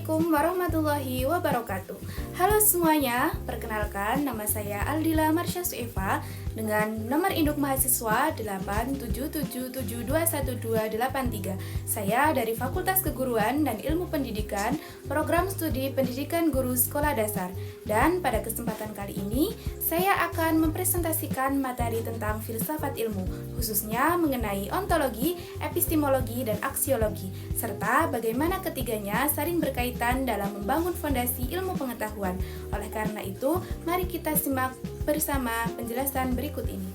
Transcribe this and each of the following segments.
Assalamualaikum warahmatullahi wabarakatuh. Halo semuanya, perkenalkan nama saya Aldila Marsha Sueva dengan nomor induk mahasiswa 877721283. Saya dari Fakultas Keguruan dan Ilmu Pendidikan, Program Studi Pendidikan Guru Sekolah Dasar. Dan pada kesempatan kali ini, saya akan mempresentasikan materi tentang filsafat ilmu, khususnya mengenai ontologi, epistemologi, dan aksiologi, serta bagaimana ketiganya saling berkaitan dalam membangun fondasi ilmu pengetahuan. Oleh karena itu, mari kita simak bersama penjelasan berikut ini.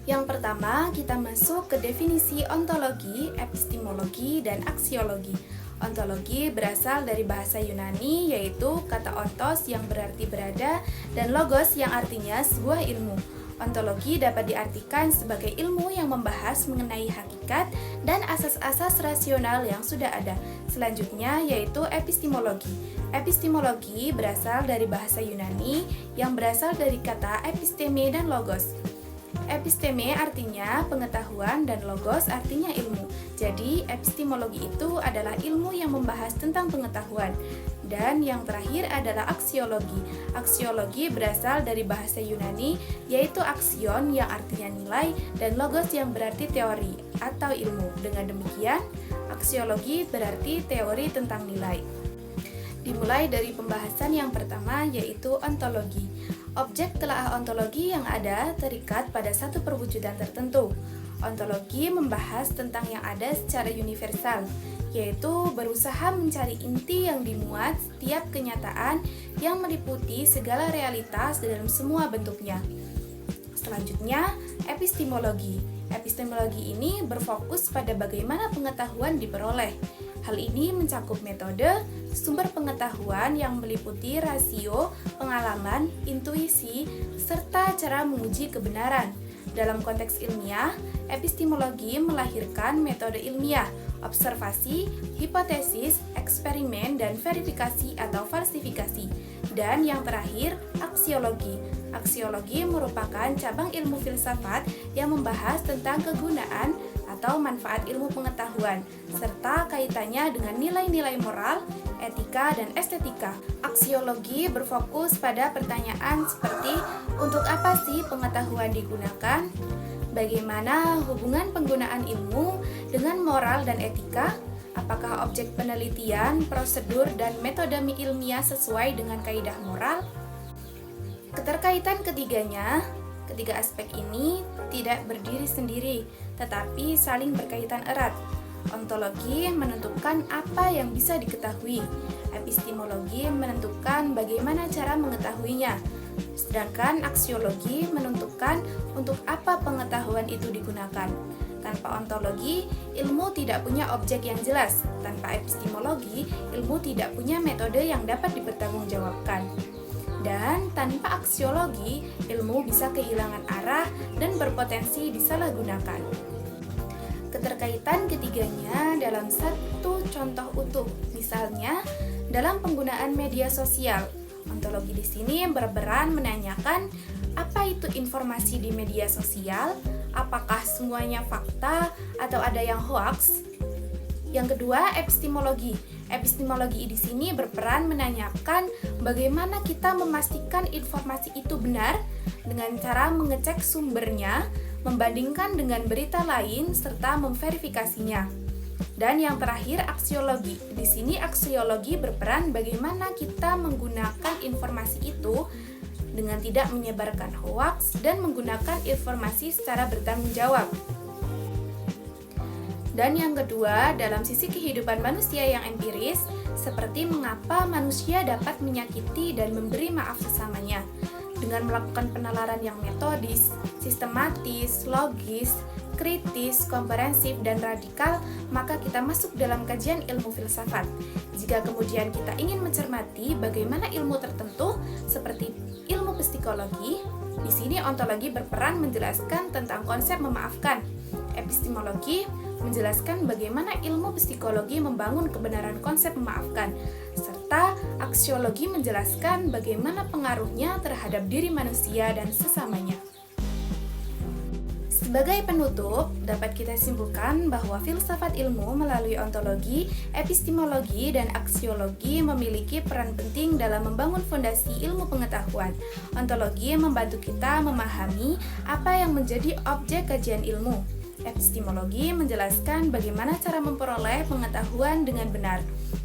Yang pertama, kita masuk ke definisi ontologi, epistemologi, dan aksiologi. Ontologi berasal dari bahasa Yunani, yaitu kata ontos yang berarti berada dan logos yang artinya sebuah ilmu. Ontologi dapat diartikan sebagai ilmu yang membahas mengenai hakikat dan asas-asas rasional yang sudah ada. Selanjutnya yaitu epistemologi. Epistemologi berasal dari bahasa Yunani yang berasal dari kata episteme dan logos. Episteme artinya pengetahuan dan logos artinya ilmu. Jadi epistemologi itu adalah ilmu yang membahas tentang pengetahuan. Dan yang terakhir adalah aksiologi. Aksiologi berasal dari bahasa Yunani yaitu aksion yang artinya nilai dan logos yang berarti teori atau ilmu. Dengan demikian, aksiologi berarti teori tentang nilai. Dimulai dari pembahasan yang pertama yaitu ontologi. Objek telaah ontologi yang ada terikat pada satu perwujudan tertentu. Ontologi membahas tentang yang ada secara universal, yaitu berusaha mencari inti yang dimuat setiap kenyataan yang meliputi segala realitas dalam semua bentuknya. Selanjutnya, epistemologi. Epistemologi ini berfokus pada bagaimana pengetahuan diperoleh. Hal ini mencakup metode, sumber pengetahuan yang meliputi rasio, pengalaman, intuisi, serta cara menguji kebenaran. Dalam konteks ilmiah, epistemologi melahirkan metode ilmiah, observasi, hipotesis, eksperimen, dan verifikasi atau falsifikasi. Dan yang terakhir, aksiologi. Aksiologi merupakan cabang ilmu filsafat yang membahas tentang kegunaan atau manfaat ilmu pengetahuan, serta kaitannya dengan nilai-nilai moral, etika, dan estetika. Aksiologi berfokus pada pertanyaan seperti, untuk apa sih pengetahuan digunakan? Bagaimana hubungan penggunaan ilmu dengan moral dan etika? Apakah objek penelitian, prosedur, dan metode ilmiah sesuai dengan kaidah moral? Keterkaitan ketiga aspek ini tidak berdiri sendiri, tetapi saling berkaitan erat. Ontologi menentukan apa yang bisa diketahui, epistemologi menentukan bagaimana cara mengetahuinya, sedangkan aksiologi menentukan untuk apa pengetahuan itu digunakan. Tanpa ontologi, ilmu tidak punya objek yang jelas. Tanpa epistemologi, ilmu tidak punya metode yang dapat dipertanggungjawabkan. Dan tanpa aksiologi, ilmu bisa kehilangan arah dan berpotensi disalahgunakan. Keterkaitan ketiganya dalam satu contoh utuh, misalnya dalam penggunaan media sosial. Ontologi di sini berperan menanyakan apa itu informasi di media sosial, apakah semuanya fakta atau ada yang hoaks. Yang kedua, epistemologi. Epistemologi di sini berperan menanyakan bagaimana kita memastikan informasi itu benar dengan cara mengecek sumbernya, membandingkan dengan berita lain, serta memverifikasinya. Dan yang terakhir, aksiologi. Di sini aksiologi berperan bagaimana kita menggunakan informasi itu dengan tidak menyebarkan hoaks dan menggunakan informasi secara bertanggung jawab. Dan yang kedua, dalam sisi kehidupan manusia yang empiris, seperti mengapa manusia dapat menyakiti dan memberi maaf sesamanya. Dengan melakukan penalaran yang metodis, sistematis, logis, kritis, komprehensif, dan radikal, maka kita masuk dalam kajian ilmu filsafat. Jika kemudian kita ingin mencermati bagaimana ilmu tertentu, seperti ilmu psikologi, di sini ontologi berperan menjelaskan tentang konsep memaafkan. Epistemologi menjelaskan bagaimana ilmu psikologi membangun kebenaran konsep memaafkan, serta aksiologi menjelaskan bagaimana pengaruhnya terhadap diri manusia dan sesamanya. Sebagai penutup, dapat kita simpulkan bahwa filsafat ilmu melalui ontologi, epistemologi, dan aksiologi memiliki peran penting dalam membangun fondasi ilmu pengetahuan. Ontologi membantu kita memahami apa yang menjadi objek kajian ilmu. Epistemologi menjelaskan bagaimana cara memperoleh pengetahuan dengan benar.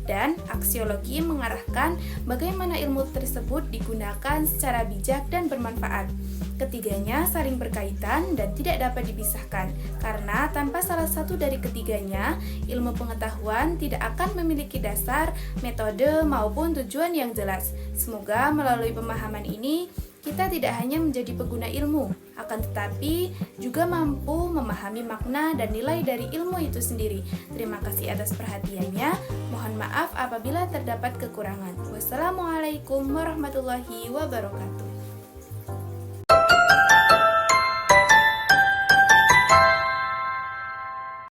Dan aksiologi mengarahkan bagaimana ilmu tersebut digunakan secara bijak dan bermanfaat. Ketiganya saling berkaitan dan tidak dapat dipisahkan, karena tanpa salah satu dari ketiganya, ilmu pengetahuan tidak akan memiliki dasar, metode, maupun tujuan yang jelas. Semoga melalui pemahaman ini, kita tidak hanya menjadi pengguna ilmu, akan tetapi juga mampu memahami makna dan nilai dari ilmu itu sendiri. Terima kasih atas perhatiannya. Mohon maaf apabila terdapat kekurangan. Wassalamualaikum warahmatullahi wabarakatuh.